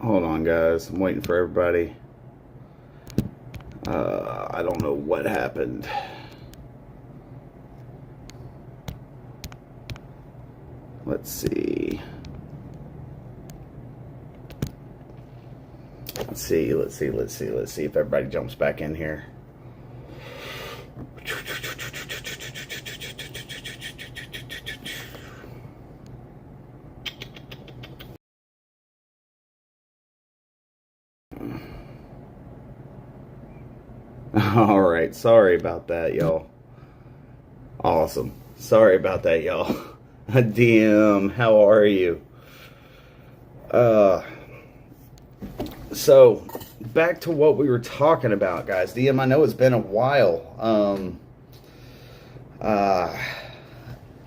Hold on, guys. I'm waiting for everybody. I don't know what happened. Let's see. Let's see if everybody jumps back in here. All right, sorry about that, y'all. Awesome. Sorry about that, y'all. DM, how are you? So back to what we were talking about, guys. DM, I know it's been a while.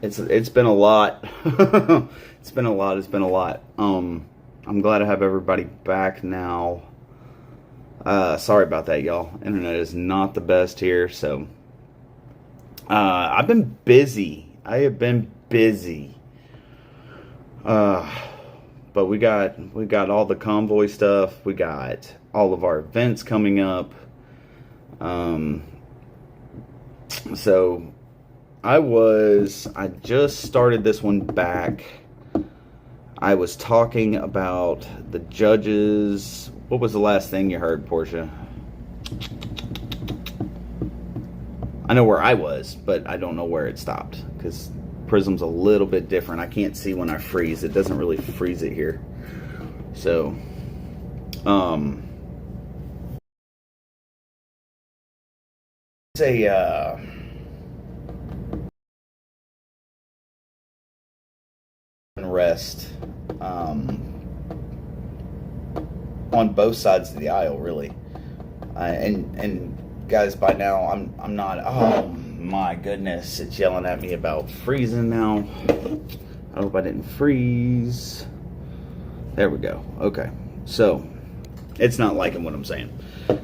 It's been a lot. It's been a lot. I'm glad to have everybody back now. Sorry about that, y'all. Internet is not the best here, so I've been busy. I have been busy. But we got all the convoy stuff. We got all of our events coming up. So I just started this one back. I was talking about the judges. What was the last thing you heard, Portia? I know where I was, but I don't know where it stopped because Prism's a little bit different. I can't see when I freeze. It doesn't really freeze it here. So, it's a rest on both sides of the aisle, really. And guys, by now I'm not. Oh my goodness, it's yelling at me about freezing now. I hope I didn't freeze. There we go. Okay, so it's not liking what I'm saying.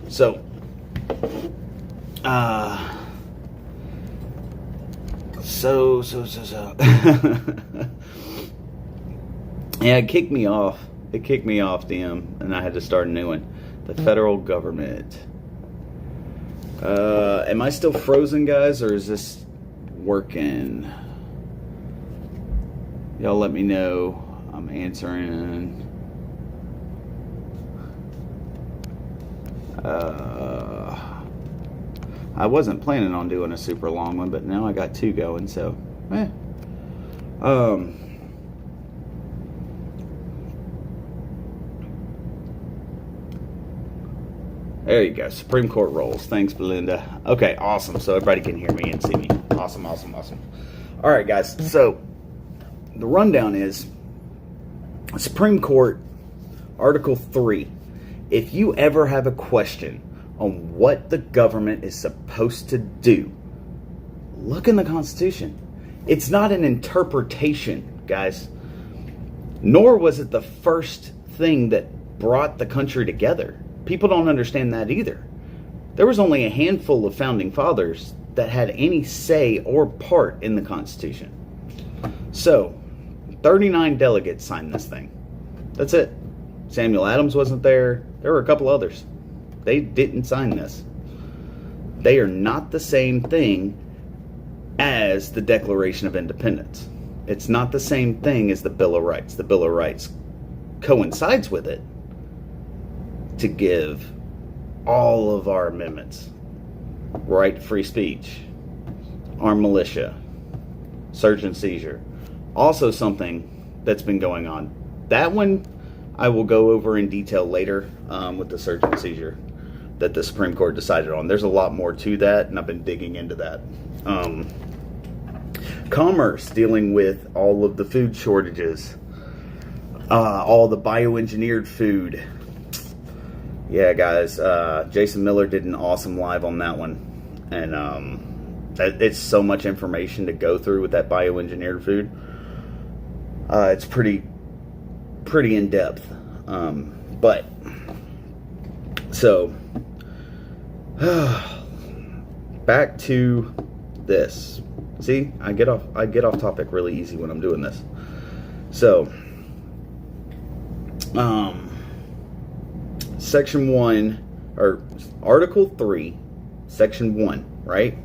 So, yeah, it kicked me off. DM, and I had to start a new one. The federal government. Am I still frozen, guys, or is this working? Y'all let me know. I'm answering. I wasn't planning on doing a super long one, but now I got two going, so there you go. Supreme Court rolls. Thanks, Belinda. Okay, awesome. So everybody can hear me and see me. Awesome. All right, guys. So the rundown is Supreme Court, Article 3. If you ever have a question on what the government is supposed to do, look in the Constitution. It's not an interpretation, guys. Nor was it the first thing that brought the country together. People don't understand that either. There was only a handful of founding fathers that had any say or part in the Constitution. So, 39 delegates signed this thing. That's it. Samuel Adams wasn't there. There were a couple others. They didn't sign this. They are not the same thing as the Declaration of Independence. It's not the same thing as the Bill of Rights. The Bill of Rights coincides with it to give all of our amendments: right to free speech, armed militia, search and seizure. Also something that's been going on. That one I will go over in detail later with the search and seizure that the Supreme Court decided on. There's a lot more to that, and I've been digging into that. Commerce, dealing with all of the food shortages, all the bioengineered food. Yeah, guys, Jason Miller did an awesome live on that one, and it's so much information to go through with that bioengineered food. It's pretty in depth, but so back to this. See, I get off topic really easy when I'm doing this. So, Section 1, or Article 3, Section 1, right?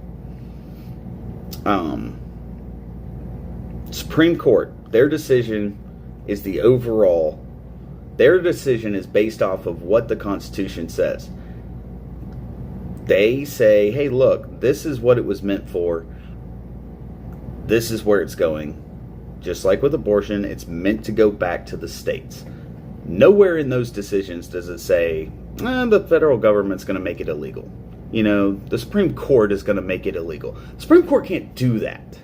Supreme Court, their decision is the overall, their decision is based off of what the Constitution says. They say, hey, look, this is what it was meant for. This is where it's going. Just like with abortion, it's meant to go back to the states. Nowhere in those decisions does it say, the federal government's going to make it illegal. You know, the Supreme Court is going to make it illegal. The Supreme Court can't do that.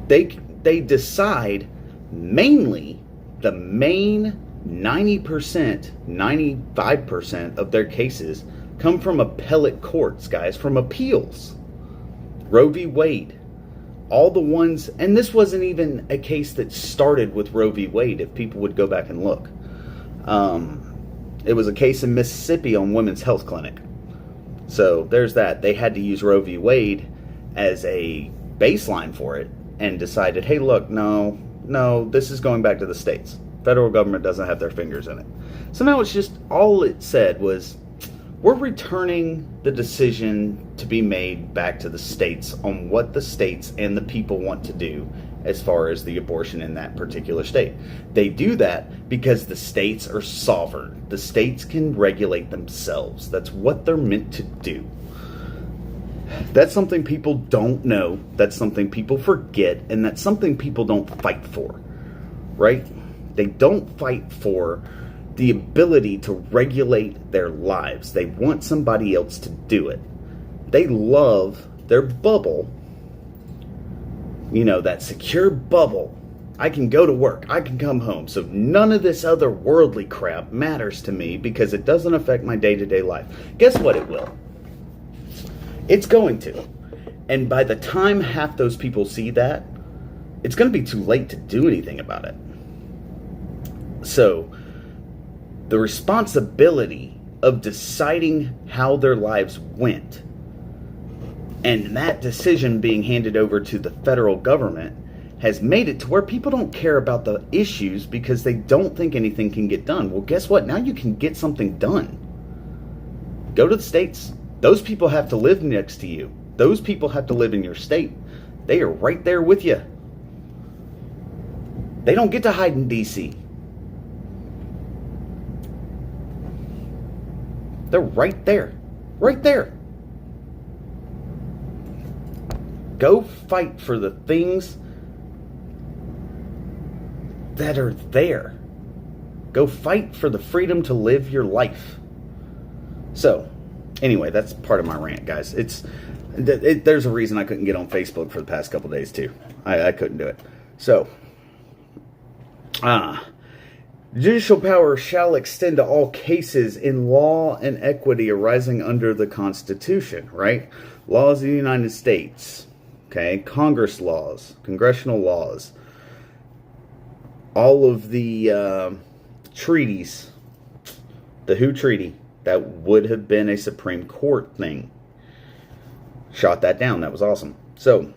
They decide mainly the main 90%, 95% of their cases come from appellate courts, guys, from appeals. Roe v. Wade. All the ones, and this wasn't even a case that started with Roe v. Wade, if people would go back and look. It was a case in Mississippi on Women's Health Clinic. So there's that. They had to use Roe v. Wade as a baseline for it and decided, hey, look, no, this is going back to the states. Federal government doesn't have their fingers in it. So now it's just, all it said was, we're returning the decision to be made back to the states on what the states and the people want to do as far as the abortion in that particular state. They do that because the states are sovereign. The states can regulate themselves. That's what they're meant to do. That's something people don't know. That's something people forget. And that's something people don't fight for. Right? They don't fight for the ability to regulate their lives. They want somebody else to do it. They love their bubble. You know, that secure bubble. I can go to work. I can come home. So none of this other worldly crap matters to me because it doesn't affect my day-to-day life. Guess what it will? It's going to. And by the time half those people see that, it's going to be too late to do anything about it. So the responsibility of deciding how their lives went and that decision being handed over to the federal government has made it to where people don't care about the issues because they don't think anything can get done. Well, guess what? Now you can get something done. Go to the states. Those people have to live next to you. Those people have to live in your state. They are right there with you. They don't get to hide in D.C. They're right there. Right there. Go fight for the things that are there. Go fight for the freedom to live your life. So, anyway, that's part of my rant, guys. There's a reason I couldn't get on Facebook for the past couple days, too. I couldn't do it. So, judicial power shall extend to all cases in law and equity arising under the Constitution, right? Laws of the United States, okay? Congress laws, congressional laws, all of the treaties, the WHO Treaty, that would have been a Supreme Court thing. Shot that down. That was awesome. So,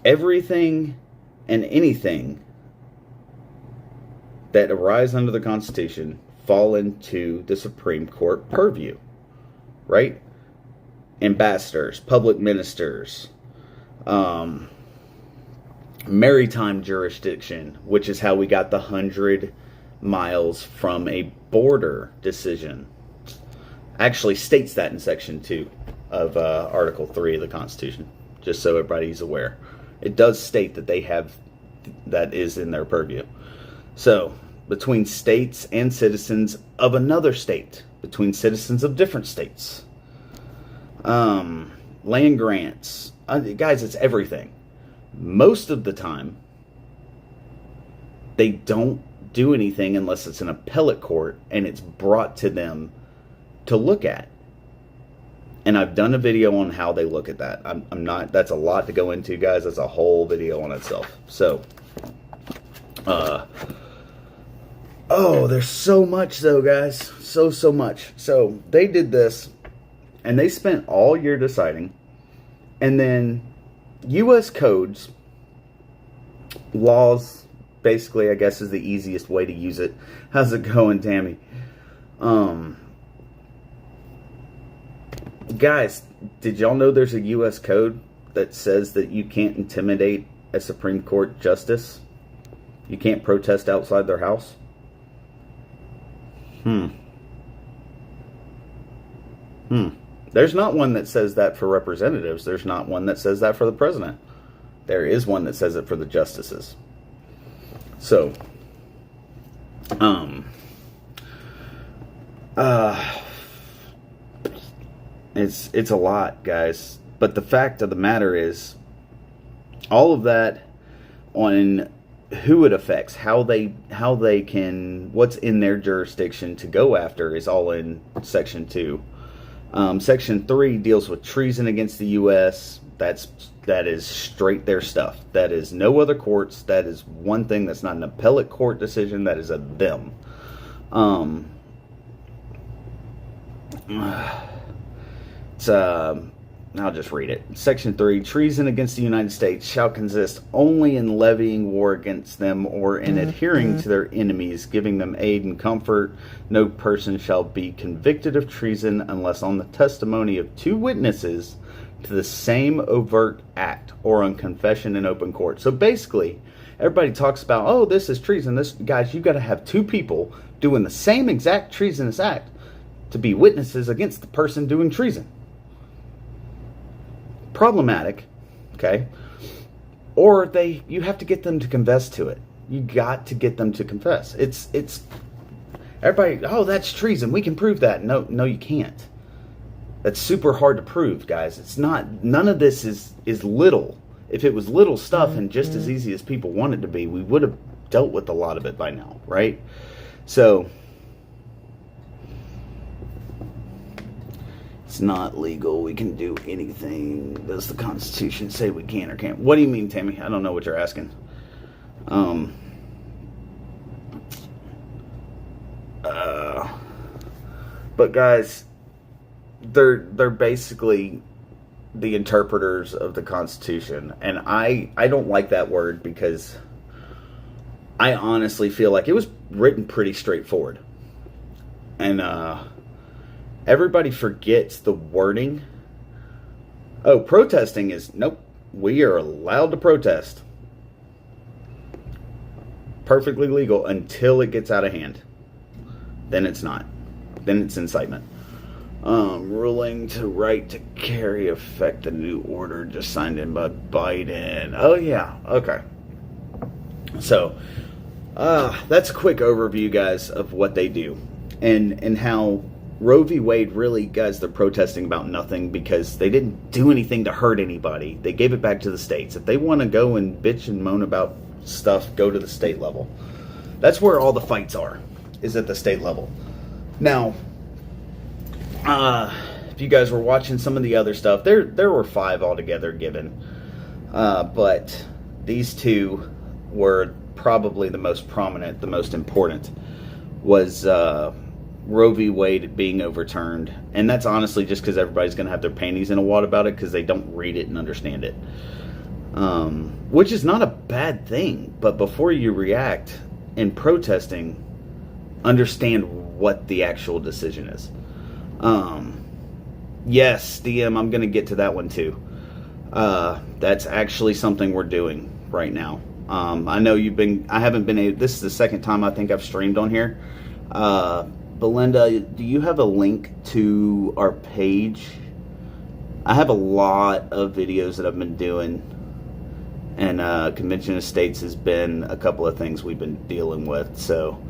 everything and anything that arise under the Constitution fall into the Supreme Court purview, right? Ambassadors, public ministers, maritime jurisdiction, which is how we got the 100 miles from a border decision. Actually states that in Section 2 of Article 3 of the Constitution, just so everybody's aware. It does state that they have, that is in their purview. So, between states and citizens of another state, between citizens of different states, land grants, guys, it's everything. Most of the time, they don't do anything unless it's an appellate court and it's brought to them to look at. And I've done a video on how they look at that. I'm not, that's a lot to go into, guys. That's a whole video on itself. So, oh, there's so much though, guys. So much. So they did this and they spent all year deciding, and then U.S. codes, laws, basically, I guess, is the easiest way to use it. How's it going, Tammy? Guys, did y'all know there's a U.S. code that says that you can't intimidate a Supreme Court justice? You can't protest outside their house? There's not one that says that for representatives. There's not one that says that for the president. There is one that says it for the justices. So, it's a lot, guys. But the fact of the matter is, all of that on who it affects, how they can, what's in their jurisdiction to go after is all in Section 2. Section 3 deals with treason against the U.S. That is straight their stuff. That is no other courts. That is one thing that's not an appellate court decision. That is a them. I'll just read it. Section 3, treason against the United States shall consist only in levying war against them or in adhering to their enemies, giving them aid and comfort. No person shall be convicted of treason unless on the testimony of 2 witnesses to the same overt act or on confession in open court. So basically, everybody talks about, oh, this is treason. Guys, you've got to have 2 people doing the same exact treasonous act to be witnesses against the person doing treason. Problematic, okay? Or you have to get them to confess to it. You got to get them to confess. It's everybody, oh, that's treason. We can prove that. No, you can't. That's super hard to prove, guys. It's not, none of this is little. If it was little stuff and just as easy as people want it to be, we would have dealt with a lot of it by now, right? So, it's not legal. We can do anything. Does the Constitution say we can or can't? What do you mean, Tammy? I don't know what you're asking. But guys, they're basically the interpreters of the Constitution, and I don't like that word because I honestly feel like it was written pretty straightforward, and everybody forgets the wording. Oh, protesting is, nope, we are allowed to protest. Perfectly legal until it gets out of hand. Then it's not. Then it's incitement. Ruling to right to carry effect the new order just signed in by Biden. Oh, yeah. Okay. So, that's a quick overview, guys, of what they do. And how Roe v. Wade really, guys, they're protesting about nothing because they didn't do anything to hurt anybody. They gave it back to the states. If they want to go and bitch and moan about stuff, go to the state level. That's where all the fights are, is at the state level. Now, if you guys were watching some of the other stuff, there were 5 altogether given. But these 2 were probably the most prominent, the most important, was Roe v. Wade being overturned. And that's honestly just because everybody's going to have their panties in a wad about it because they don't read it and understand it. Which is not a bad thing. But before you react in protesting, understand what the actual decision is. Yes, DM, I'm going to get to that one too. That's actually something we're doing right now. I know I haven't been able, this is the second time I think I've streamed on here. Belinda, do you have a link to our page? I have a lot of videos that I've been doing, and Convention of States has been a couple of things we've been dealing with. So,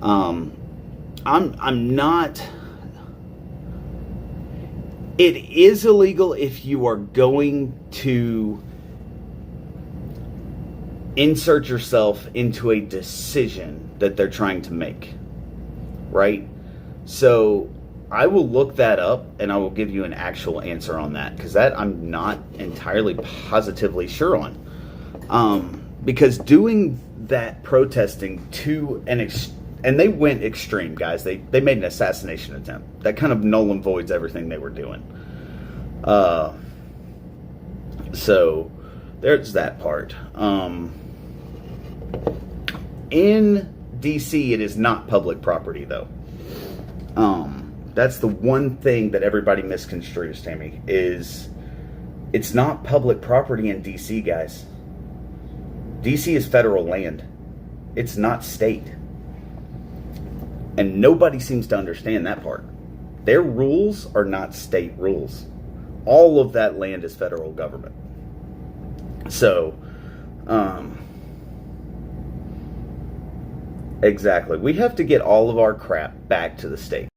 I'm not. It is illegal if you are going to insert yourself into a decision that they're trying to make, right? So I will look that up and I will give you an actual answer on that, because that I'm not entirely positively sure on. Because doing that protesting to an and they went extreme, guys. They made an assassination attempt. That kind of null and voids everything they were doing. So there's that part. In DC, it is not public property, though. That's the one thing that everybody misconstrues, Tammy, is it's not public property in DC, guys. DC is federal land. It's not state. And nobody seems to understand that part. Their rules are not state rules. All of that land is federal government. So, exactly. We have to get all of our crap back to the state.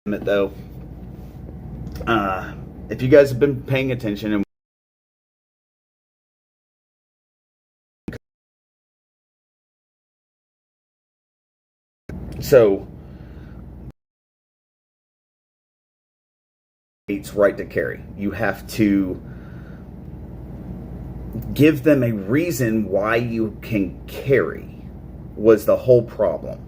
Though, if you guys have been paying attention, and so it's right to carry. You have to give them a reason why you can carry, was the whole problem.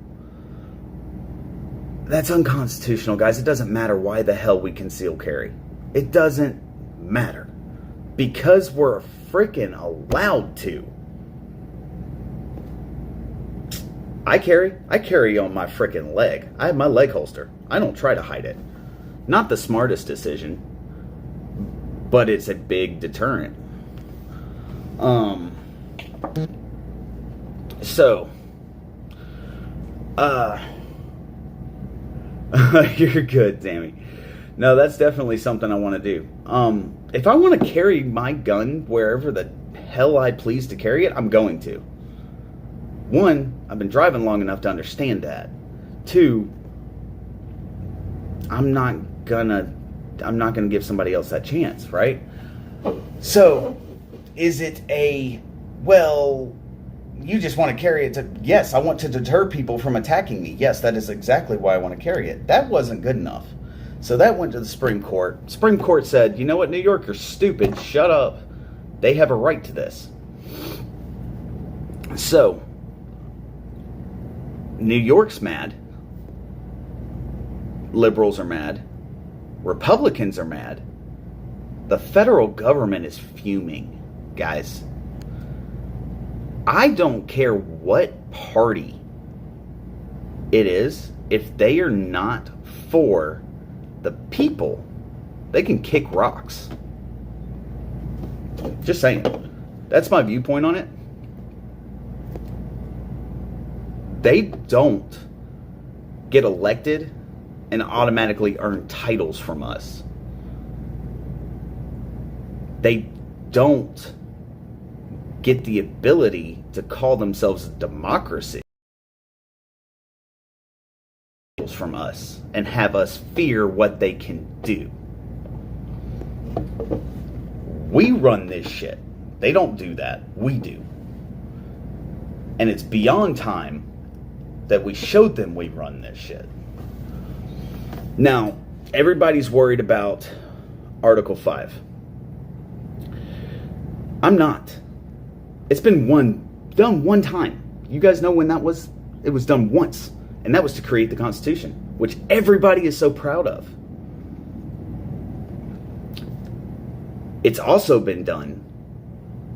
That's unconstitutional, guys. It doesn't matter why the hell we conceal carry. It doesn't matter. Because we're freaking allowed to. I carry on my freaking leg. I have my leg holster. I don't try to hide it. Not the smartest decision, but it's a big deterrent. You're good, Tammy. No, that's definitely something I want to do. If I want to carry my gun wherever the hell I please to carry it, I'm going to. One, I've been driving long enough to understand that. Two, I'm not gonna give somebody else that chance, right? So, is it well, you just want to carry it to, yes, I want to deter people from attacking me. Yes, that is exactly why I want to carry it. That wasn't good enough. So that went to the Supreme Court. Supreme Court said, you know what, New Yorkers, stupid, shut up. They have a right to this. So, New York's mad. Liberals are mad. Republicans are mad. The federal government is fuming, guys. I don't care what party it is. If they are not for the people, they can kick rocks. Just saying. That's my viewpoint on it. They don't get elected and automatically earn titles from us. They don't get the ability to call themselves a democracy from us and have us fear what they can do. We run this shit. They don't do that. We do. And it's beyond time that we showed them we run this shit. Now, everybody's worried about Article 5. I'm not. It's been done one time. You guys know when that was? It was done once. And that was to create the Constitution, which everybody is so proud of. It's also been done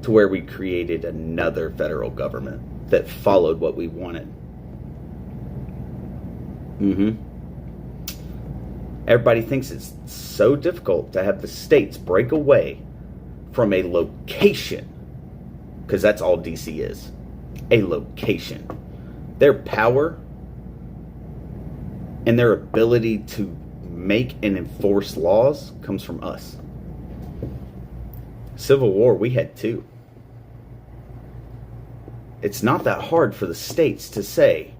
to where we created another federal government that followed what we wanted. Everybody thinks it's so difficult to have the states break away from a location, because that's all DC is, a location. Their power and their ability to make and enforce laws comes from us. Civil War, we had two. It's not that hard for the states to say,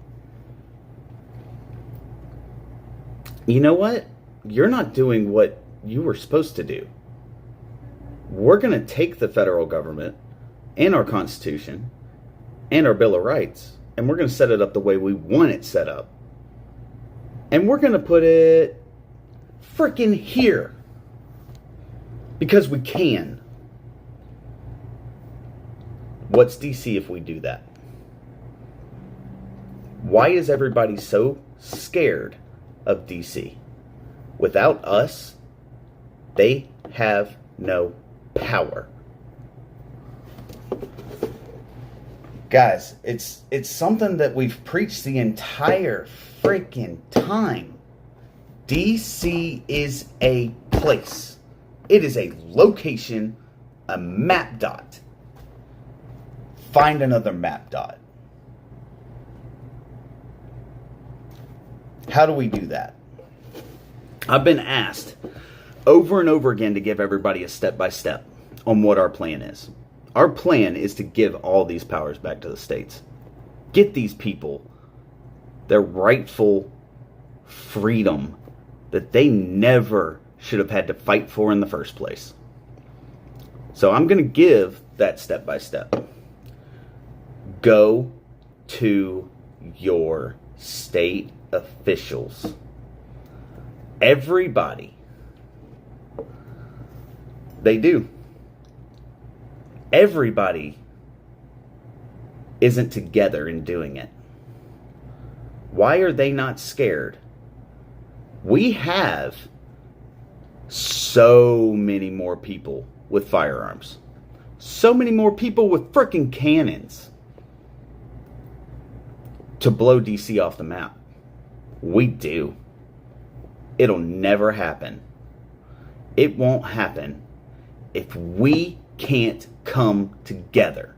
you know what? You're not doing what you were supposed to do. We're going to take the federal government and our Constitution and our Bill of Rights, and we're going to set it up the way we want it set up. And we're going to put it freaking here. Because we can. What's DC if we do that? Why is everybody so scared of DC? Without us, they have no power. Guys, it's something that we've preached the entire freaking time. DC is a place. It is a location, a map dot. Find another map dot. How do we do that? I've been asked over and over again to give everybody a step-by-step on what our plan is. Our plan is to give all these powers back to the states. Get these people their rightful freedom that they never should have had to fight for in the first place. So I'm going to give that step-by-step. Go to your state officials. Everybody. They do. Everybody isn't together in doing it. Why are they not scared? We have so many more people with firearms. So many more people with frickin' cannons to blow DC off the map. We do. It'll never happen. It won't happen if we can't come together.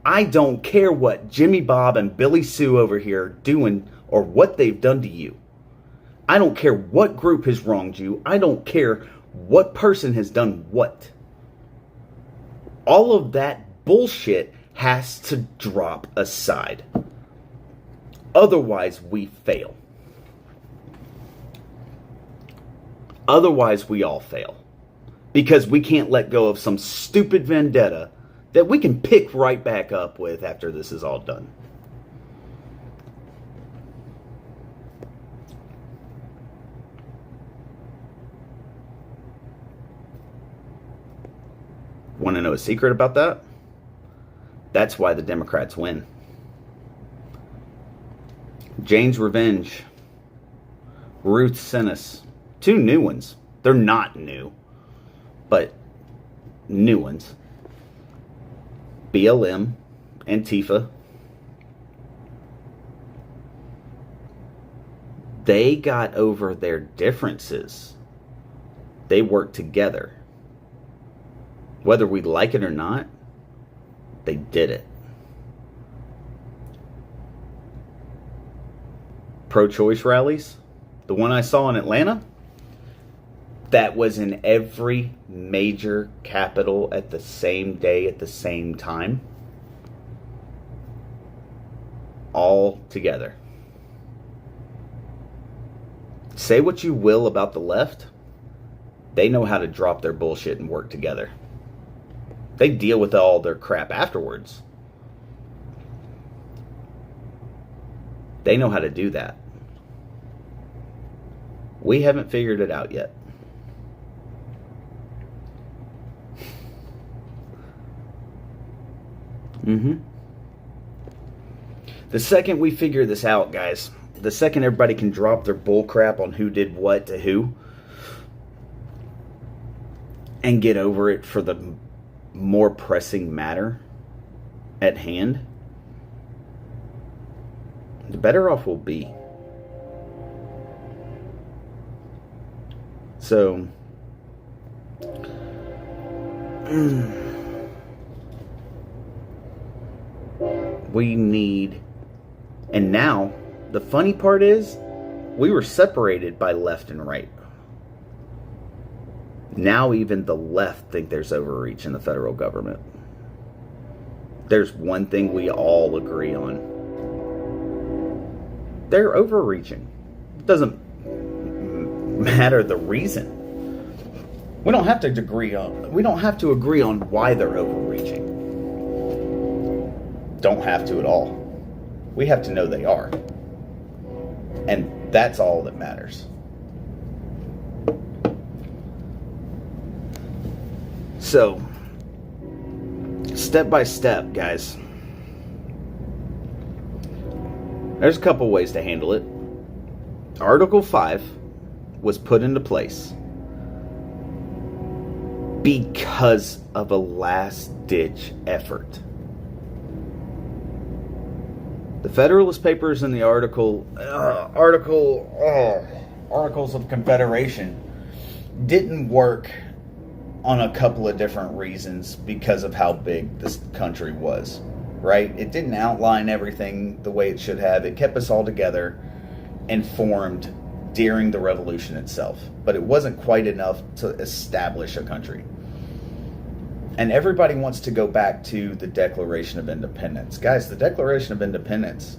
I don't care what Jimmy Bob and Billy Sue over here are doing or what they've done to you. I don't care what group has wronged you. I don't care what person has done what. All of that bullshit has to drop aside. Otherwise, we fail. Otherwise, we all fail. Because we can't let go of some stupid vendetta that we can pick right back up with after this is all done. Want to know a secret about that? That's why the Democrats win. Jane's Revenge, Ruth Sinis, 2 new ones. They're not new, but new ones. BLM, Antifa. They got over their differences. They worked together. Whether we like it or not, they did it. Pro-choice rallies, the one I saw in Atlanta, that was in every major capital at the same day, at the same time. All together. Say what you will about the left, they know how to drop their bullshit and work together. They deal with all their crap afterwards. They know how to do that. We haven't figured it out yet. The second we figure this out, guys, the second everybody can drop their bull crap on who did what to who and get over it for the more pressing matter at hand, the better off we'll be. So, we need, and now the funny part is we were separated by left and right. Now even the left think there's overreach in the federal government. There's one thing we all agree on. They're overreaching. It doesn't matter the reason. We don't have to agree on why they're overreaching. Don't have to at all. We have to know they are. And that's all that matters. So, step by step, guys. There's a couple ways to handle it. Article 5 was put into place because of a last-ditch effort. The Federalist Papers and the Articles of Confederation didn't work on a couple of different reasons because of how big this country was, right? It didn't outline everything the way it should have. It kept us all together and formed during the revolution itself, but it wasn't quite enough to establish a country. And everybody wants to go back to the Declaration of Independence. Guys, the Declaration of Independence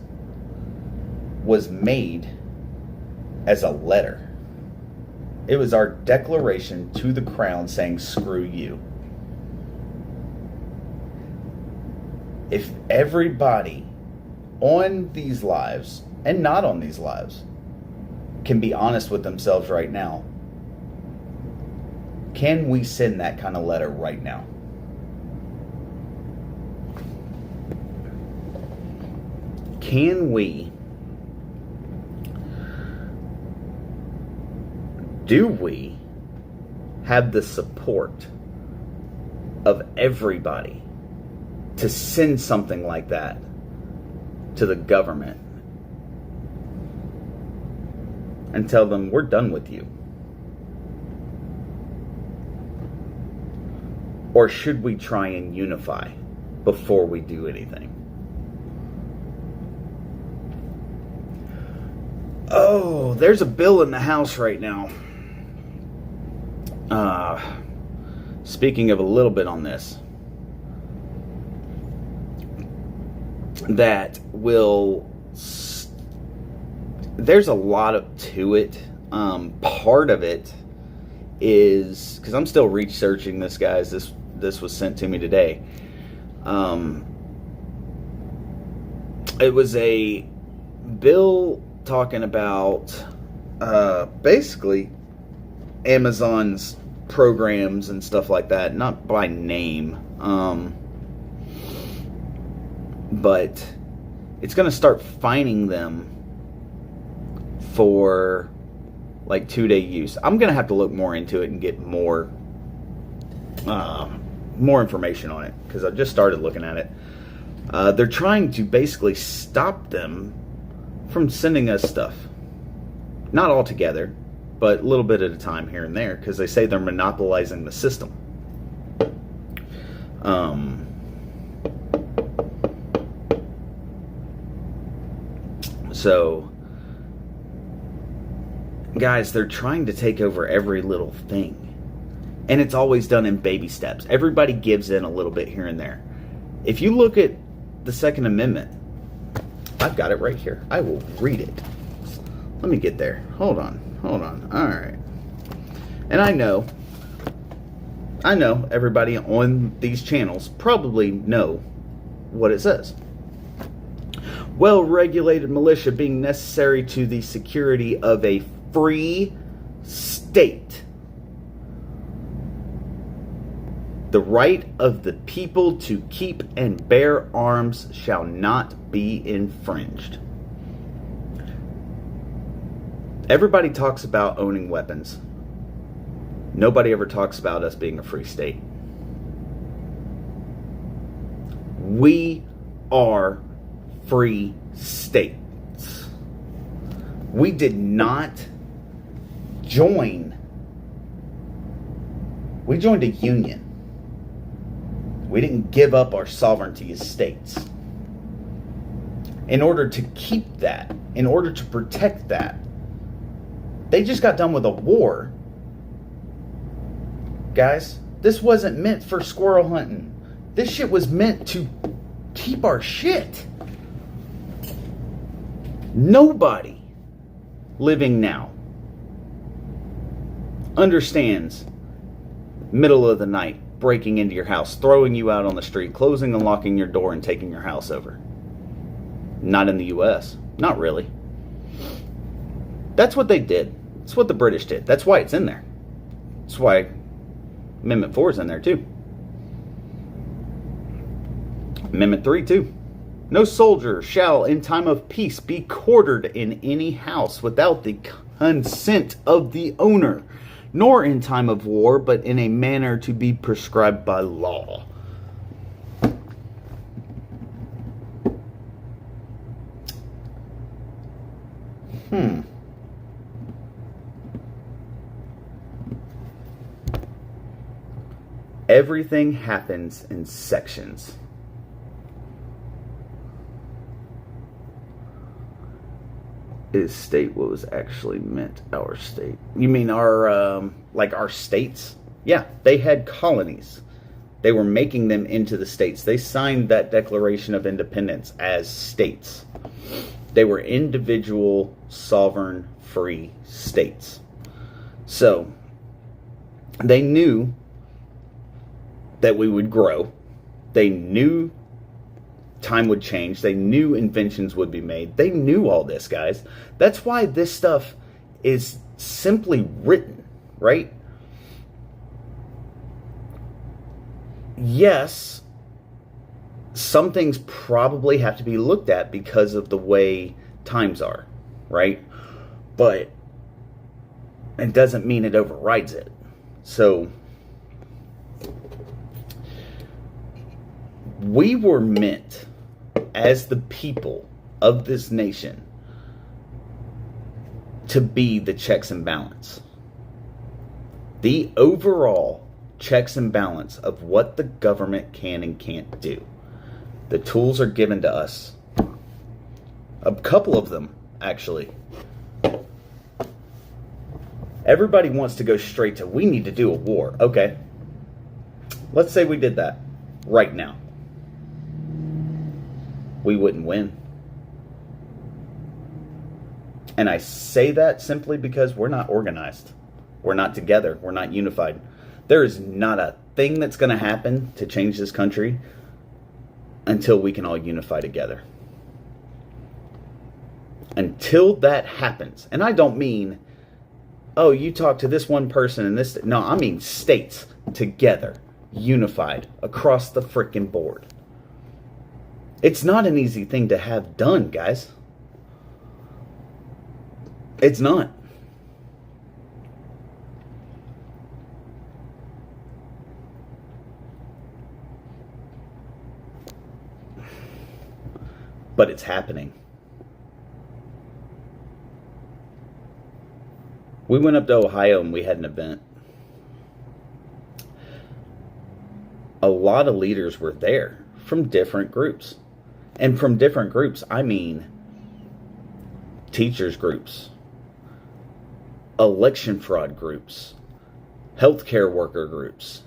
was made as a letter. It was our declaration to the crown saying, screw you. If everybody on these lives, and not on these lives, can be honest with themselves right now, can we send that kind of letter right now? Can we? Do we have the support of everybody to send something like that to the government and tell them we're done with you? Or should we try and unify before we do anything? Oh, there's a bill in the House right now. Speaking of a little bit on this, that will... There's a lot to it. Part of it is... Because I'm still researching this, guys. This was sent to me today. It was a bill talking about basically Amazon's programs and stuff like that, not by name, but it's going to start fining them for like 2-day use. I'm going to have to look more into it and get more information on it, because I just started looking at it. They're trying to basically stop them from sending us stuff. Not all together, but a little bit at a time here and there, because they say they're monopolizing the system. So, guys, they're trying to take over every little thing. And it's always done in baby steps. Everybody gives in a little bit here and there. If you look at the Second Amendment, I've got it right here. I will read it. Let me get there. Hold on. All right. And I know everybody on these channels probably know what it says. Well-regulated militia being necessary to the security of a free state. The right of the people to keep and bear arms shall not be infringed. Everybody talks about owning weapons. Nobody ever talks about us being a free state. We are free states. We did not join. We joined a union. We didn't give up our sovereignty as states. In order to keep that, in order to protect that, they just got done with a war. Guys, this wasn't meant for squirrel hunting. This shit was meant to keep our shit. Nobody living now understands middle of the night breaking into your house, throwing you out on the street, closing and locking your door and taking your house over. Not in the US. Not really. That's what they did. That's what the British did. That's why it's in there. That's why Amendment 4 is in there too. Amendment 3 too. No soldier shall in time of peace be quartered in any house without the consent of the owner, nor in time of war, but in a manner to be prescribed by law. Everything happens in sections. Is state what was actually meant? Our state? You mean our like our states? Yeah, they had colonies. They were making them into the states. They signed that Declaration of Independence as states. They were individual, sovereign, free states. So they knew that we would grow. They knew time would change. They knew inventions would be made. They knew all this, guys. That's why this stuff is simply written, right? Yes, some things probably have to be looked at because of the way times are, right? But it doesn't mean it overrides it. So we were meant, as the people of this nation, to be the checks and balance. The overall checks and balance of what the government can and can't do. The tools are given to us. A couple of them, actually. Everybody wants to go straight to, we need to do a war. Okay. Let's say we did that right now. We wouldn't win. And I say that simply because we're not organized. We're not together. We're not unified. There is not a thing that's going to happen to change this country until we can all unify together. Until that happens, and I don't mean, oh, you talk to this one person and this, no, I mean states together, unified across the frickin' board. It's not an easy thing to have done, guys. It's not. But it's happening. We went up to Ohio and we had an event. A lot of leaders were there from different groups. And from different groups, I mean teachers groups, election fraud groups, healthcare worker groups.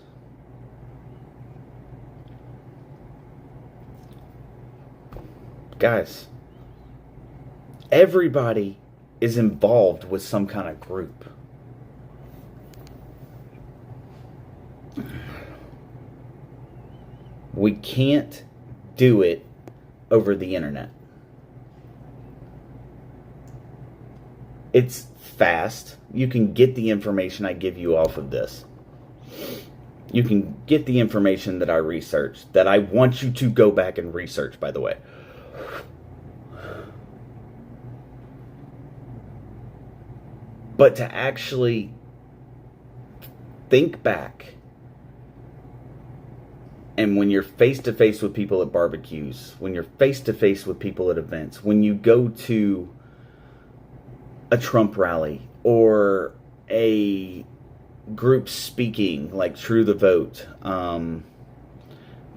Guys, everybody is involved with some kind of group. We can't do it over the internet. It's fast. You can get the information I give you off of this. You can get the information that I researched, that I want you to go back and research, by the way. But to actually think back, and when you're face to face with people at barbecues, when you're face to face with people at events, when you go to a Trump rally or a group speaking like True the Vote,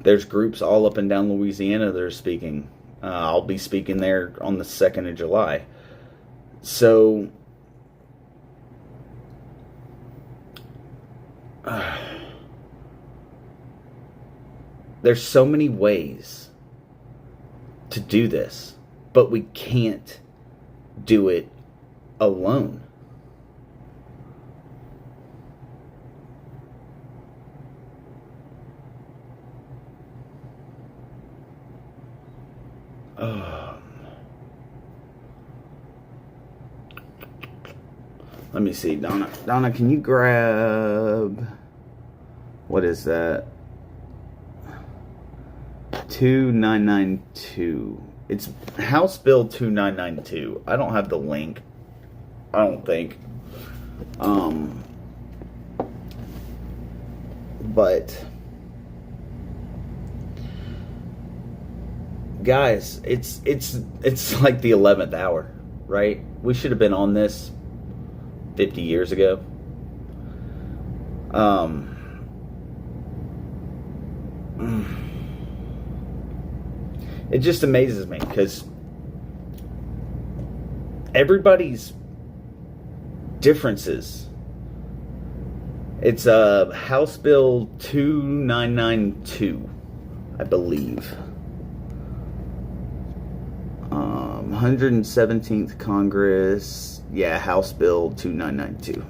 there's groups all up and down Louisiana that are speaking. I'll be speaking there on the 2nd of July. So there's so many ways to do this, but we can't do it alone. Let me see, Donna. Donna, can you grab, what is that? 2992. It's House Bill 2992. I don't have the link. I don't think. But guys, it's like the 11th hour, right? We should have been on this 50 years ago. it just amazes me because everybody's differences. It's House Bill 2992, I believe. 117th Congress. Yeah, House Bill 2992.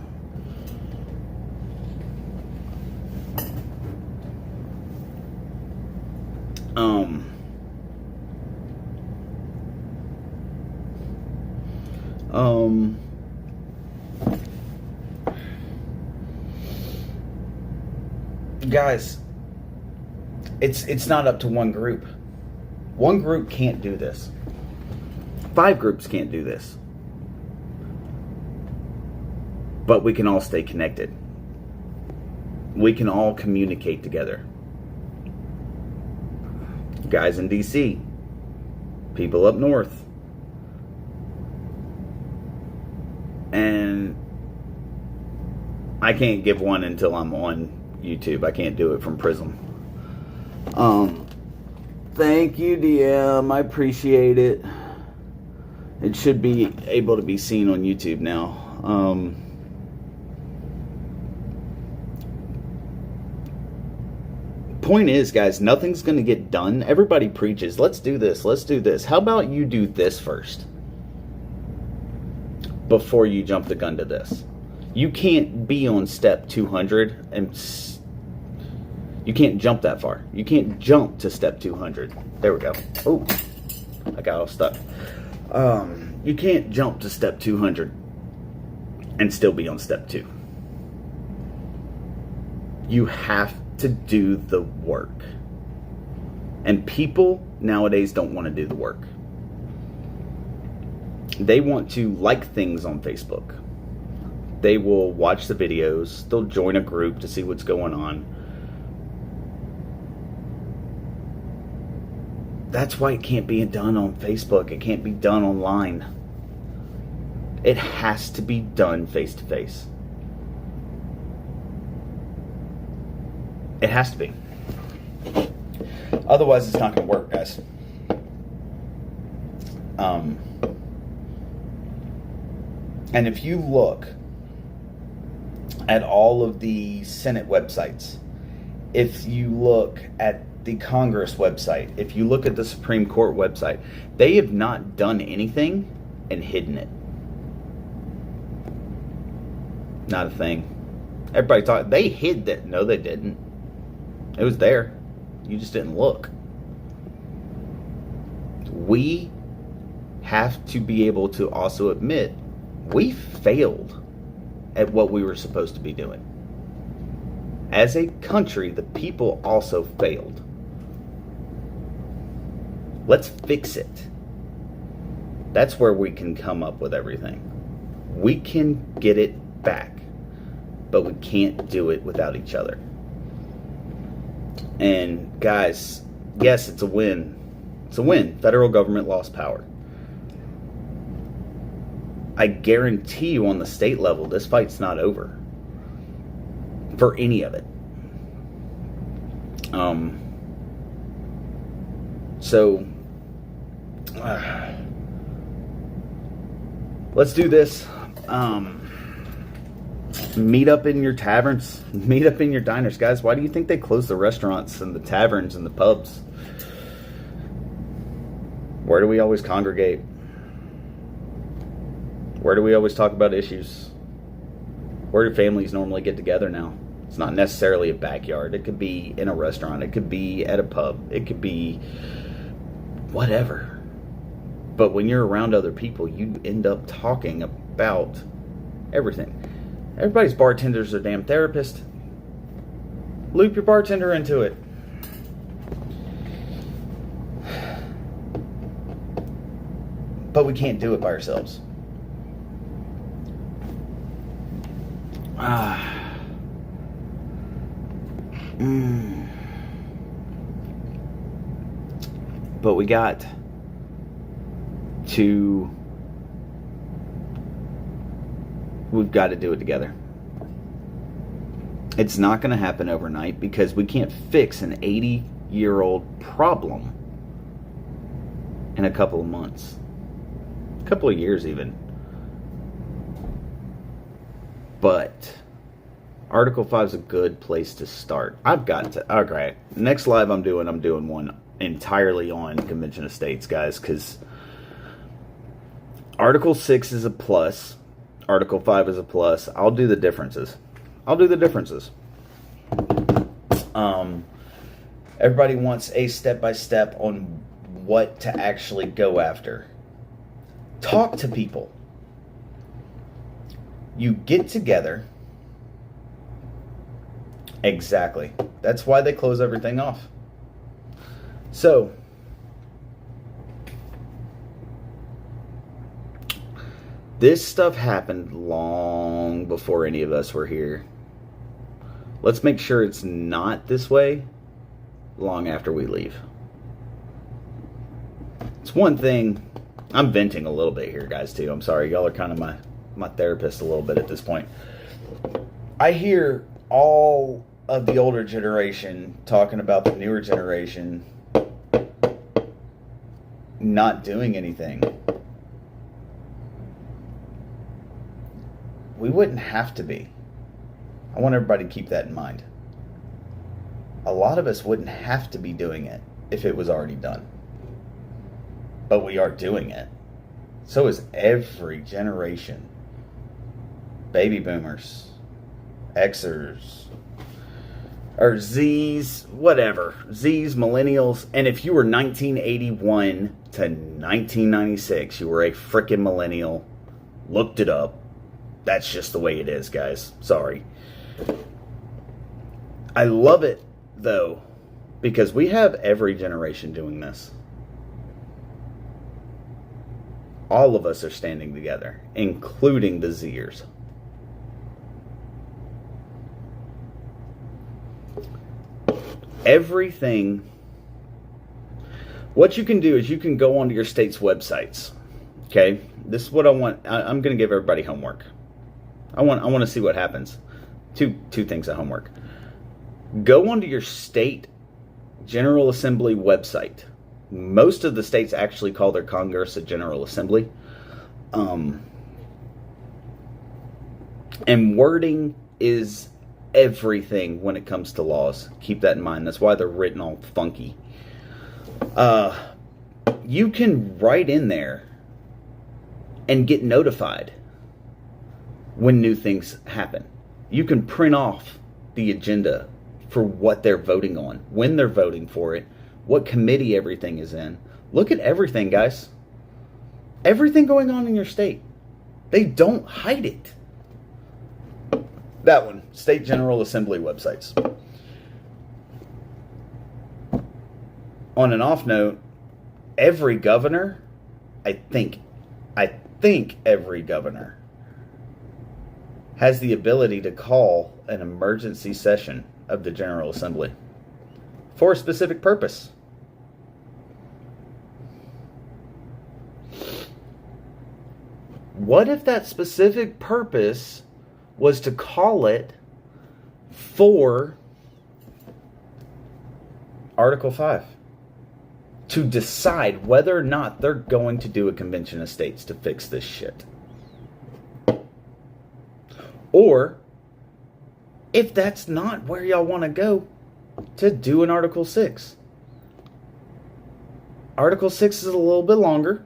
Guys, it's not up to one group. One group can't do this. 5 groups can't do this. But we can all stay connected. We can all communicate together. Guys in DC, people up north, and I can't give one until I'm on YouTube. I can't do it from Prism. Thank you, DM. I appreciate it. It should be able to be seen on YouTube now. Point is, guys, nothing's going to get done. Everybody preaches, let's do this, let's do this. How about you do this first before you jump the gun to this? You can't be on step 200 and you can't jump that far. You can't jump to step 200. There we go. Oh, I got all stuck. You can't jump to step 200 and still be on step 2. You have to do the work. And people nowadays don't want to do the work. They want to like things on Facebook. They will watch the videos. They'll join a group to see what's going on. That's why it can't be done on Facebook. It can't be done online. It has to be done face to face. It has to be. Otherwise, it's not going to work, guys. And if you look at all of the Senate websites, if you look at the Congress website, if you look at the Supreme Court website, they have not done anything and hidden it. Not a thing. Everybody thought they hid that. No, they didn't. It was there. You just didn't look. We have to be able to also admit we failed at what we were supposed to be doing. As a country, the people also failed. Let's fix it. That's where we can come up with everything. We can get it back, but we can't do it without each other. And guys, yes, it's a win. It's a win. Federal government lost power. I guarantee you on the state level, this fight's not over. For any of it. Let's do this. Meet up in your taverns. Meet up in your diners. Guys, why do you think they closed the restaurants and the taverns and the pubs? Where do we always congregate? Where do we always talk about issues? Where do families normally get together now? It's not necessarily a backyard. It could be in a restaurant. It could be at a pub. It could be whatever. But when you're around other people, you end up talking about everything. Everybody's bartender's a damn therapist. Loop your bartender into it. But we can't do it by ourselves. But we got to... We've got to do it together. It's not going to happen overnight because we can't fix an 80 100-year-old problem in a couple of months, a couple of years even. But Article 5 is a good place to start. I've got to, okay, next live I'm doing one entirely on convention of states, guys, because Article 6 is a plus, Article 5 is a plus. I'll do the differences. Everybody wants a step-by-step on what to actually go after. Talk to people. You get together. Exactly. That's why they close everything off. So, this stuff happened long before any of us were here. Let's make sure it's not this way long after we leave. It's one thing. I'm venting a little bit here, guys, too. I'm sorry. Y'all are kind of my therapist a little bit at this point. I hear all of the older generation talking about the newer generation not doing anything. We wouldn't have to be. I want everybody to keep that in mind. A lot of us wouldn't have to be doing it if it was already done. But we are doing it. So is every generation. Baby boomers, Xers, or Zs, whatever. Zs, millennials. And if you were 1981 to 1996, you were a freaking millennial. Looked it up. That's just the way it is, guys. Sorry. I love it, though, because we have every generation doing this. All of us are standing together, including the Zers. Everything. What you can do is you can go onto your state's websites. Okay? This is what I want. I'm going to give everybody homework. I want to see what happens. Two things of homework. Go onto your state General Assembly website. Most of the states actually call their Congress a General Assembly. And wording is everything when it comes to laws. Keep that in mind. That's why they're written all funky. You can write in there and get notified when new things happen. You can print off the agenda for what they're voting on, when they're voting for it, what committee everything is in. Look at everything, guys. Everything going on in your state. They don't hide it. That one, State General Assembly websites. On an off note, every governor, I think every governor has the ability to call an emergency session of the General Assembly for a specific purpose. What if that specific purpose was to call it for Article 5? To decide whether or not they're going to do a convention of states to fix this shit. Or, if that's not where y'all want to go, to do an Article 6. Article 6 is a little bit longer.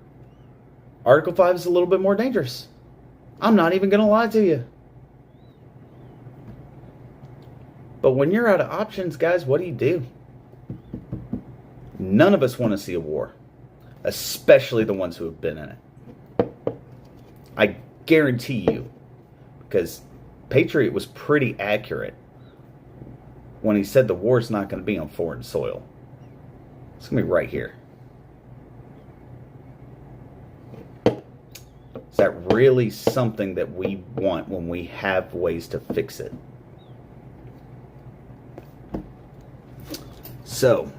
Article 5 is a little bit more dangerous. I'm not even going to lie to you. But when you're out of options, guys, what do? None of us want to see a war. Especially the ones who have been in it. I guarantee you. Because Patriot was pretty accurate when he said the war's not going to be on foreign soil. It's going to be right here. Is that really something that we want when we have ways to fix it? So,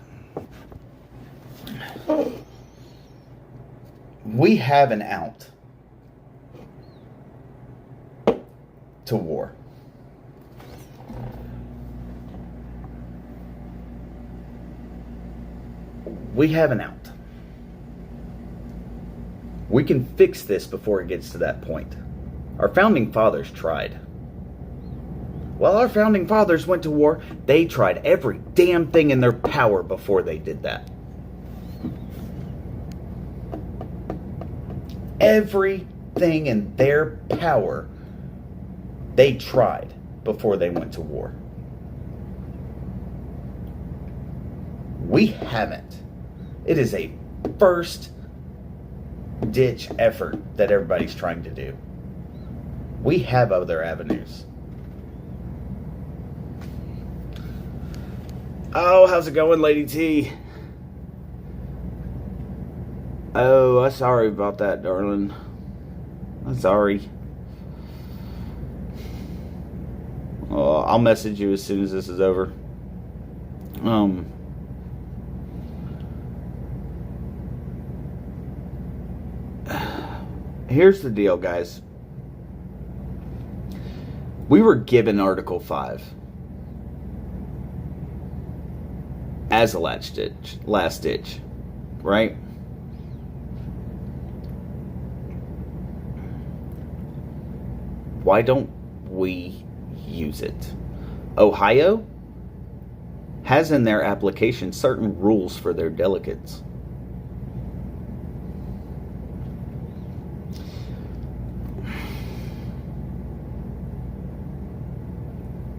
we have an out to war. we have an out. We can fix this before it gets to that point. Our founding fathers tried. While our founding fathers went to war, they tried every damn thing in their power before they did that. Everything in their power they tried before they went to war. We haven't. It is a first ditch effort that everybody's trying to do. We have other avenues. Oh, how's it going, Lady T? Oh, I'm sorry about that, darling. I'm sorry. Oh, I'll message you as soon as this is over. Here's the deal, guys. We were given Article 5 as a last ditch, right? Why don't we use it? Ohio has in their application certain rules for their delegates.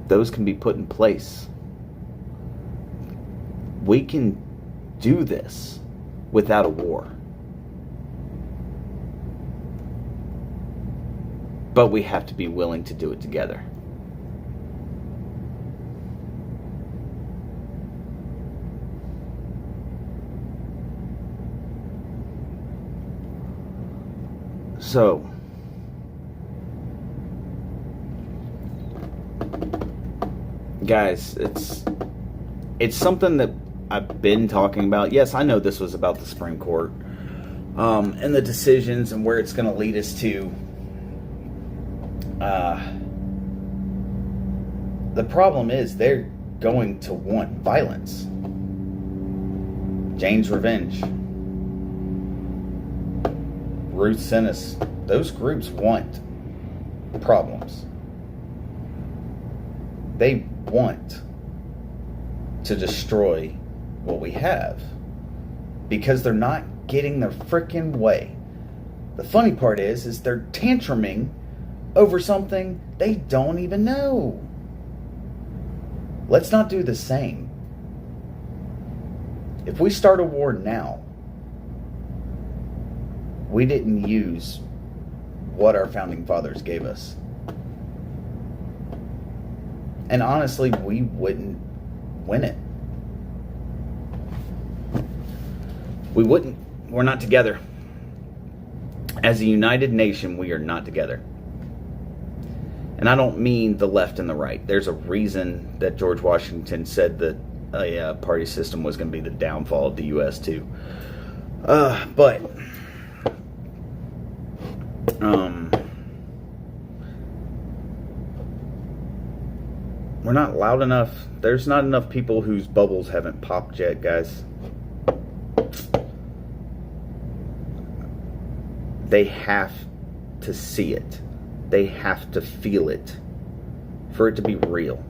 Those can be put in place. We can do this without a war. But we have to be willing to do it together. So, guys, it's something that I've been talking about. Yes, I know this was about the Supreme Court and the decisions and where it's going to lead us to. The problem is they're going to want violence. Jane's Revenge, Ruth Sinis, those groups want problems. They want to destroy what we have because they're not getting their freaking way. The funny part is they're tantruming over something they don't even know. Let's not do the same. If we start a war now, we didn't use what our founding fathers gave us. And honestly, we wouldn't win it. We wouldn't. We're not together. As a united nation, we are not together. And I don't mean the left and the right. There's a reason that George Washington said that a party system was going to be the downfall of the U.S. too. But we're not loud enough. There's not enough people whose bubbles haven't popped yet, guys. They have to see it. They have to feel it for it to be real.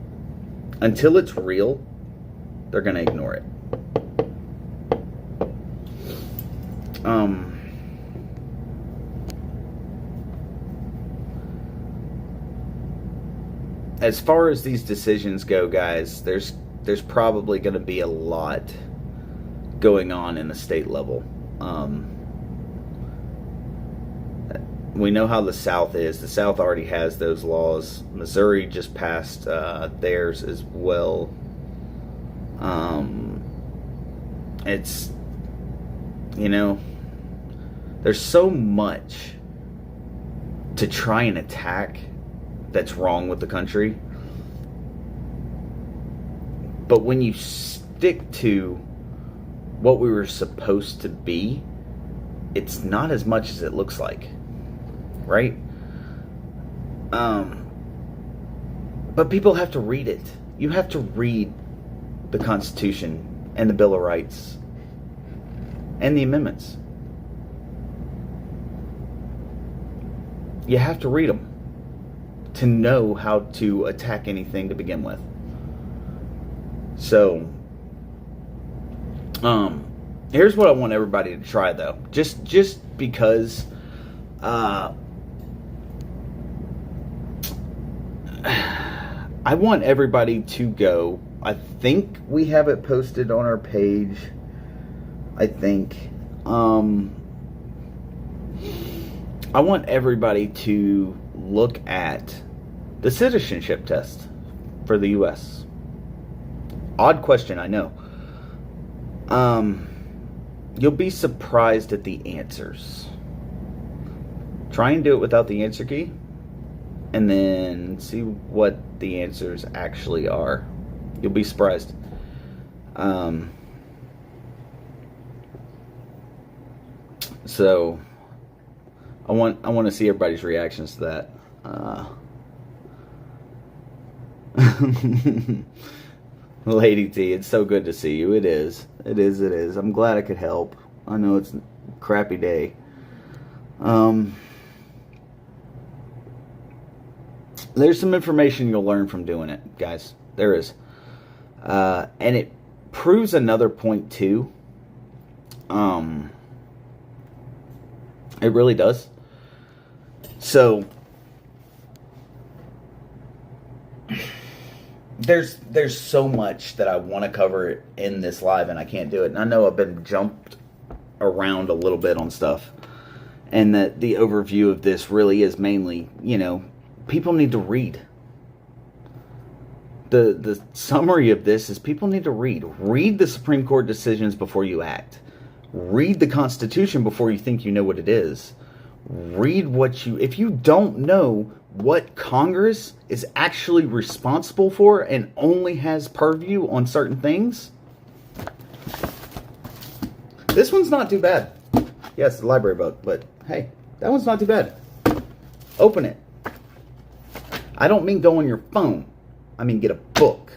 Until it's real, they're going to ignore it. As far as these decisions go, guys, there's probably going to be a lot going on in the state level. We know how the South is. The South already has those laws. Missouri just passed theirs as well. It's, there's so much to try and attack that's wrong with the country. But when you stick to what we were supposed to be, it's not as much as it looks like. Right? But people have to read it. You have to read the Constitution and the Bill of Rights and the amendments. You have to read them to know how to attack anything to begin with. So, here's what I want everybody to try, though. Just because I want everybody to go. I think we have it posted on our page. I think. I want everybody to look at the citizenship test for the U.S. Odd question, I know. You'll be surprised at the answers. Try and do it without the answer key, and then see what the answers actually are. You'll be surprised. So I want to see everybody's reactions to that. Lady T, it's so good to see you. It is. I'm glad I could help. I know it's a crappy day. There's some information you'll learn from doing it, guys. There is. And it proves another point, too. It really does. So, there's so much that I want to cover in this live, and I can't do it. And I know I've been jumped around a little bit on stuff. And that the overview of this really is mainly, people need to read. The summary of this is people need to read. Read the Supreme Court decisions before you act. Read the Constitution before you think you know what it is. Read if you don't know what Congress is actually responsible for and only has purview on certain things, this one's not too bad. Yes, the library book, but hey, that one's not too bad. Open it. I don't mean go on your phone. I mean get a book.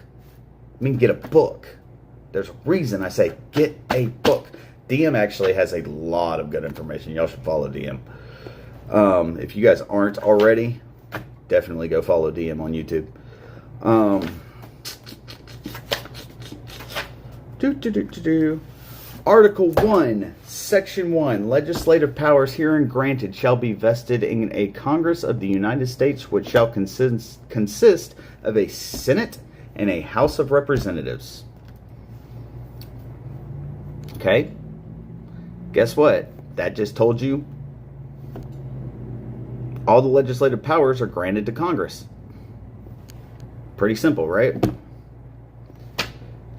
There's a reason I say get a book. DM actually has a lot of good information. Y'all should follow DM. If you guys aren't already, definitely go follow DM on YouTube. Article 1, Section 1, legislative powers herein granted shall be vested in a Congress of the United States, which shall consist of a Senate and a House of Representatives. Okay? Guess what? That just told you all the legislative powers are granted to Congress. Pretty simple, right?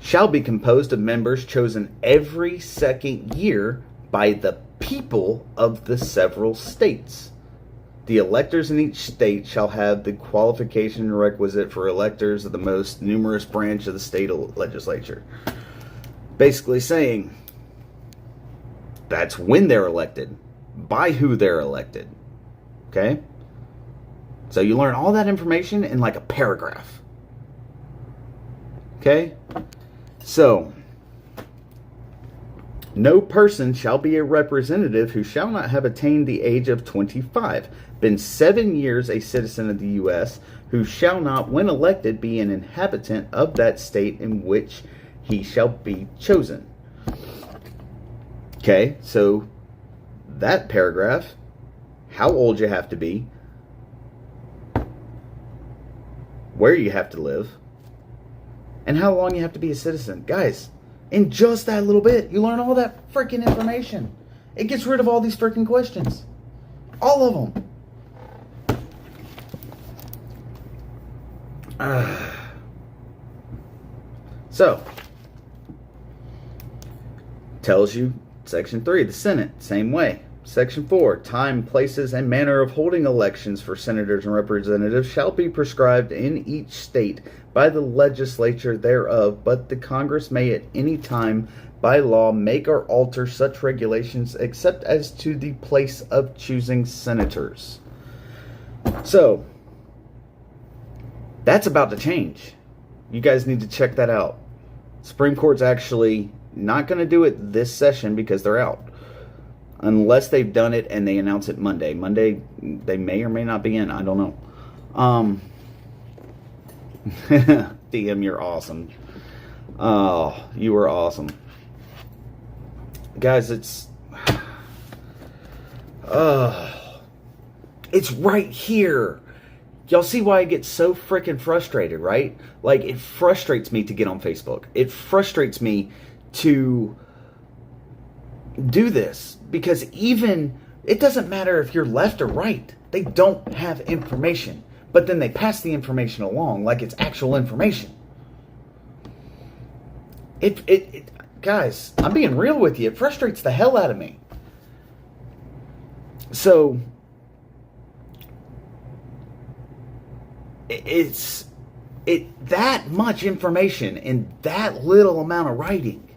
Shall be composed of members chosen every second year by the people of the several states. The electors in each state shall have the qualification requisite for electors of the most numerous branch of the state legislature. Basically saying, that's when they're elected, by who they're elected. Okay? So you learn all that information in like a paragraph. Okay? So, no person shall be a representative who shall not have attained the age of 25, been 7 years a citizen of the U.S., who shall not, when elected, be an inhabitant of that state in which he shall be chosen. Okay, so that paragraph, how old you have to be, where you have to live, and how long you have to be a citizen. Guys, in just that little bit, you learn all that freaking information. It gets rid of all these freaking questions. All of them. So, tells you Section 3, the Senate, same way. Section 4, time, places, and manner of holding elections for senators and representatives shall be prescribed in each state by the legislature thereof, but the Congress may at any time by law make or alter such regulations except as to the place of choosing senators. So, that's about to change. You guys need to check that out. Supreme Court's actually Not going to do it this session because they're out. Unless they've done it and they announce it Monday. Monday, they may or may not be in. I don't know. DM, you're awesome. Oh, you were awesome. Guys, it's right here. Y'all see why I get so freaking frustrated, right? Like, it frustrates me to get on Facebook. It frustrates me to do this because even it doesn't matter if you're left or right. They don't have information, but then they pass the information along like it's actual information. Guys, I'm being real with you. It frustrates the hell out of me. So it's that much information in that little amount of writing.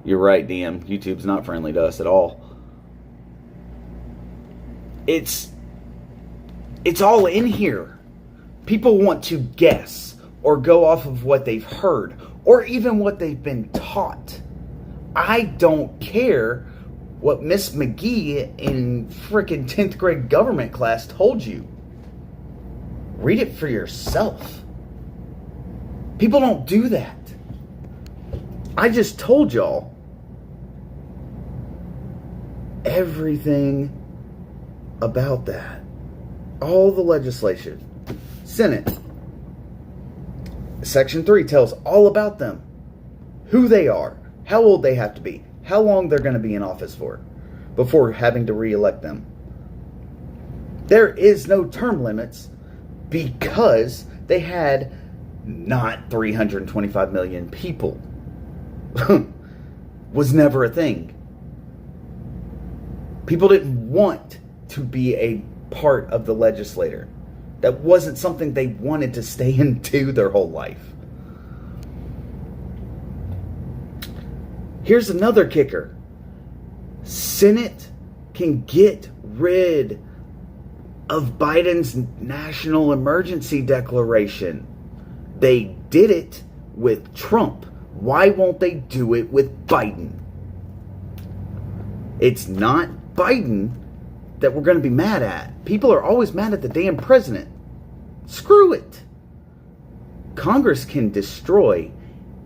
You're right, DM. YouTube's not friendly to us at all. It's all in here. People want to guess or go off of what they've heard or even what they've been taught. I don't care what Miss McGee in frickin' 10th grade government class told you. Read it for yourself. People don't do that. I just told y'all everything about that. All the legislation. Senate. Section 3 tells all about them. Who they are. How old they have to be. How long they're going to be in office for. Before having to re-elect them. There is no term limits because they had not 325 million people. Was never a thing. People didn't want to be a part of the legislature. That wasn't something they wanted to stay into their whole life. Here's another kicker. Senate can get rid of Biden's national emergency declaration. They did it with Trump. Why won't they do it with Biden? It's not Biden that we're going to be mad at. People are always mad at the damn president. Screw it. Congress can destroy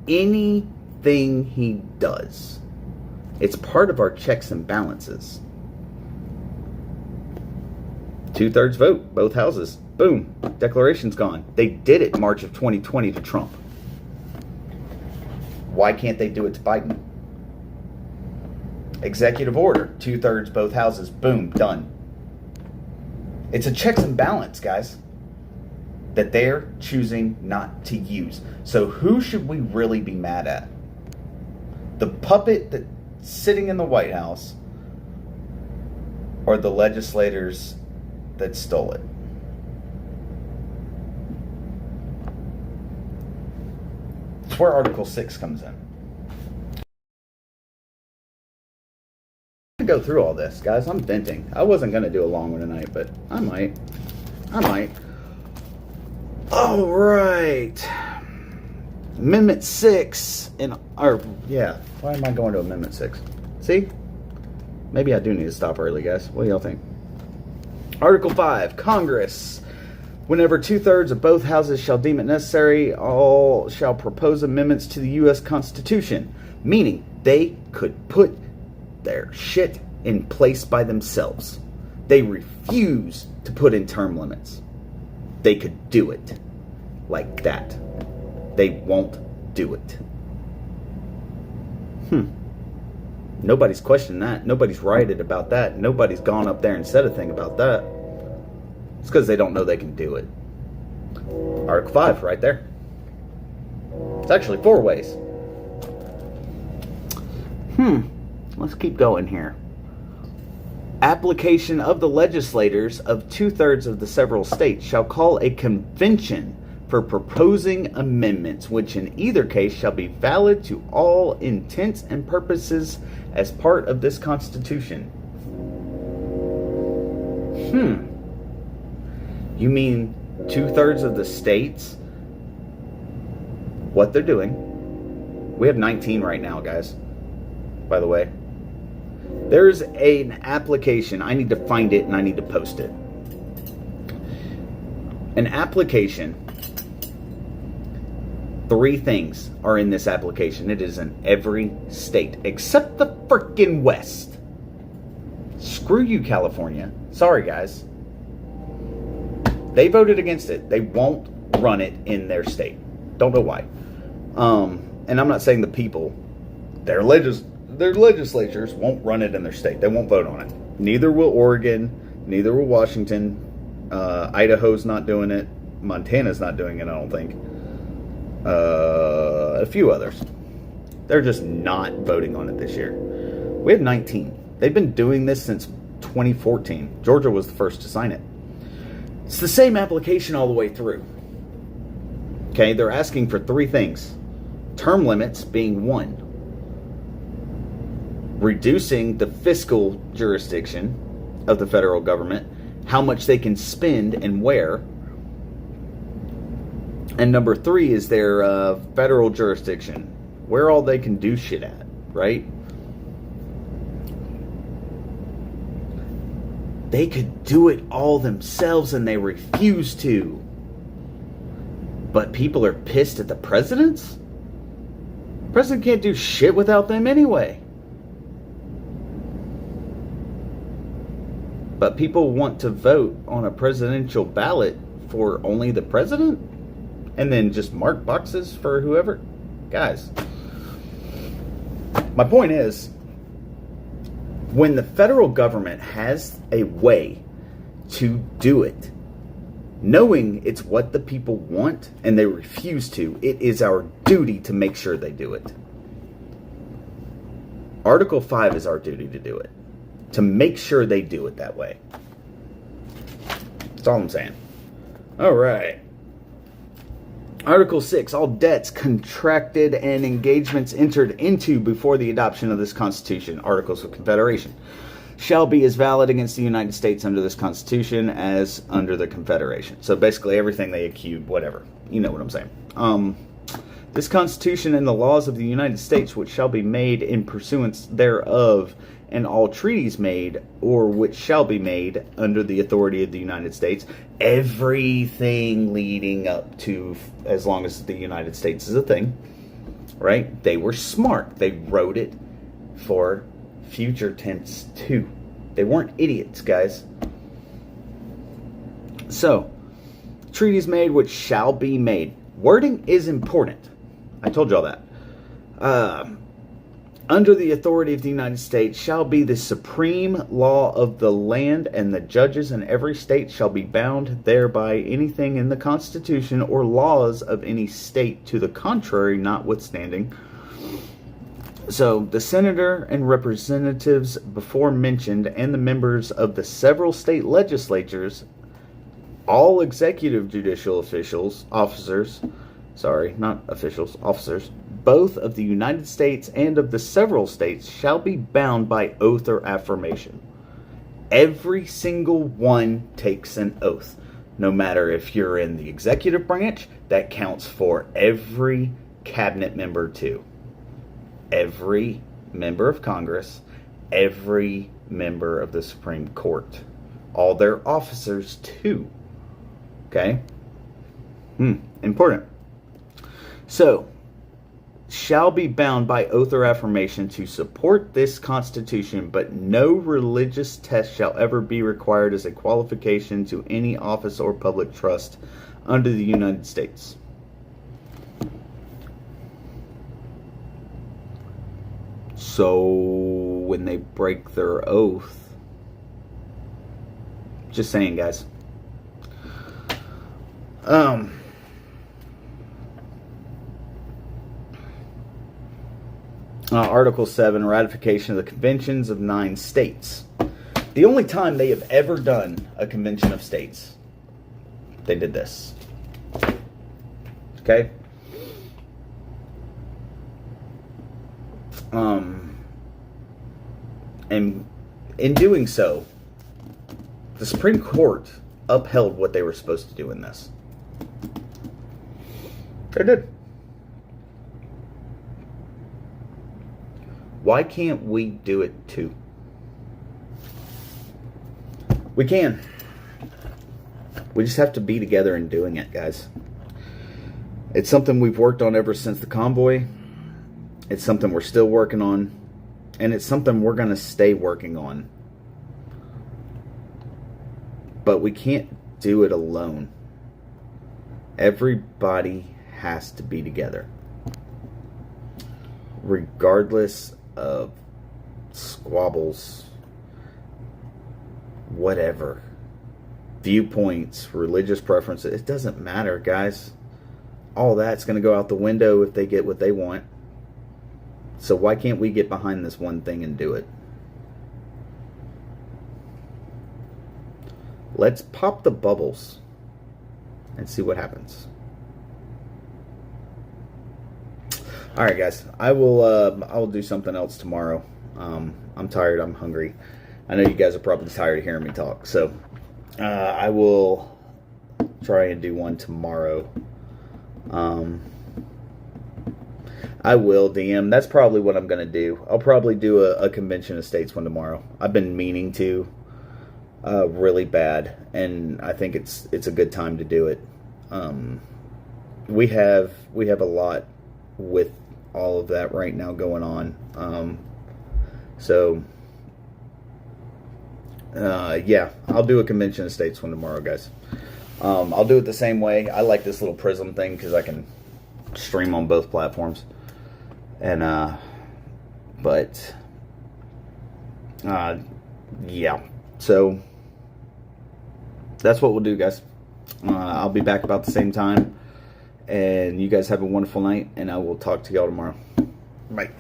anything he does. It's part of our checks and balances. 2/3 vote, both houses. Boom. Declaration's gone. They did it March of 2020 to Trump. Why can't they do it to Biden? Executive order, 2/3, both houses, boom, done. It's a checks and balance, guys, that they're choosing not to use. So who should we really be mad at? The puppet that's sitting in the White House or the legislators that stole it? It's where Article 6 comes in. Go through all this, guys. I'm venting. I wasn't going to do a long one tonight, but I might. All right. Amendment 6 why am I going to Amendment 6? See? Maybe I do need to stop early, guys. What do y'all think? Article 5, Congress, whenever 2/3 of both houses shall deem it necessary, all shall propose amendments to the U.S. Constitution, meaning they could put their shit in place by themselves. They refuse to put in term limits. They could do it like that. They won't do it. Nobody's questioned that. Nobody's rioted about that. Nobody's gone up there and said a thing about that. It's because they don't know they can do it. Article 5, right there. It's actually 4 ways. Let's keep going here. Application of the legislators of 2/3 of the several states shall call a convention for proposing amendments, which in either case shall be valid to all intents and purposes as part of this Constitution. You mean 2/3 of the states what they're doing. We have 19 right now, guys, by the way. There's an application. I need to find it and I need to post it. An application. 3 things are in this application. It is in every state except the freaking West. Screw you, California. Sorry, guys. They voted against it. They won't run it in their state. Don't know why. And I'm not saying the people, their legislatures won't run it in their state. They won't vote on it. Neither will Oregon. Neither will Washington. Idaho's not doing it. Montana's not doing it, I don't think. A few others. They're just not voting on it this year. We have 19. They've been doing this since 2014. Georgia was the first to sign it. It's the same application all the way through. Okay, they're asking for 3 things. Term limits being 1. Reducing the fiscal jurisdiction of the federal government, how much they can spend and where. And number 3 is their federal jurisdiction, where all they can do shit at, right? They could do it all themselves and they refuse to. But people are pissed at the presidents? The president can't do shit without them anyway. But people want to vote on a presidential ballot for only the president? And then just mark boxes for whoever? Guys, my point is, when the federal government has a way to do it, knowing it's what the people want and they refuse to, it is our duty to make sure they do it. Article 5 is our duty to do it. To make sure they do it that way. That's all I'm saying. All right. Article 6, all debts contracted and engagements entered into before the adoption of this Constitution, Articles of Confederation, shall be as valid against the United States under this Constitution as under the Confederation. So basically everything they accuse, whatever. You know what I'm saying. This Constitution and the laws of the United States, which shall be made in pursuance thereof, and all treaties made, or which shall be made, under the authority of the United States, everything leading up to, as long as the United States is a thing, right? They were smart. They wrote it for future tense too. They weren't idiots, guys. So, treaties made which shall be made. Wording is important. I told y'all that. Under the authority of the United States shall be the supreme law of the land, and the judges in every state shall be bound thereby anything in the Constitution or laws of any state to the contrary notwithstanding. So the senator and representatives before mentioned and the members of the several state legislatures, all executive judicial officers, both of the United States and of the several states shall be bound by oath or affirmation. Every single one takes an oath. No matter if you're in the executive branch, that counts for every cabinet member too. Every member of Congress, every member of the Supreme Court. All their officers too. Okay? Important. So, shall be bound by oath or affirmation to support this Constitution, but no religious test shall ever be required as a qualification to any office or public trust under the United States. So, when they break their oath, just saying, guys. Article 7, ratification of the conventions of 9 states. The only time they have ever done a convention of states, they did this. Okay? And in doing so, the Supreme Court upheld what they were supposed to do in this. They did. Why can't we do it too? We can. We just have to be together in doing it, guys. It's something we've worked on ever since the convoy. It's something we're still working on. And it's something we're going to stay working on. But we can't do it alone. Everybody has to be together. Regardless of squabbles, whatever, viewpoints, religious preferences, it doesn't matter, guys. All that's going to go out the window if they get what they want. So why can't we get behind this one thing and do it? Let's pop the bubbles and see what happens. All right, guys. I will do something else tomorrow. I'm tired. I'm hungry. I know you guys are probably tired of hearing me talk. So I will try and do one tomorrow. I will, DM. That's probably what I'm going to do. I'll probably do a Convention of States one tomorrow. I've been meaning to really bad, and I think it's a good time to do it. We have a lot with all of that right now going on. Yeah, I'll do a Convention of States one tomorrow, guys. I'll do it the same way. I like this little Prism thing because I can stream on both platforms. And, yeah. So, that's what we'll do, guys. I'll be back about the same time. And you guys have a wonderful night. And I will talk to y'all tomorrow. Bye.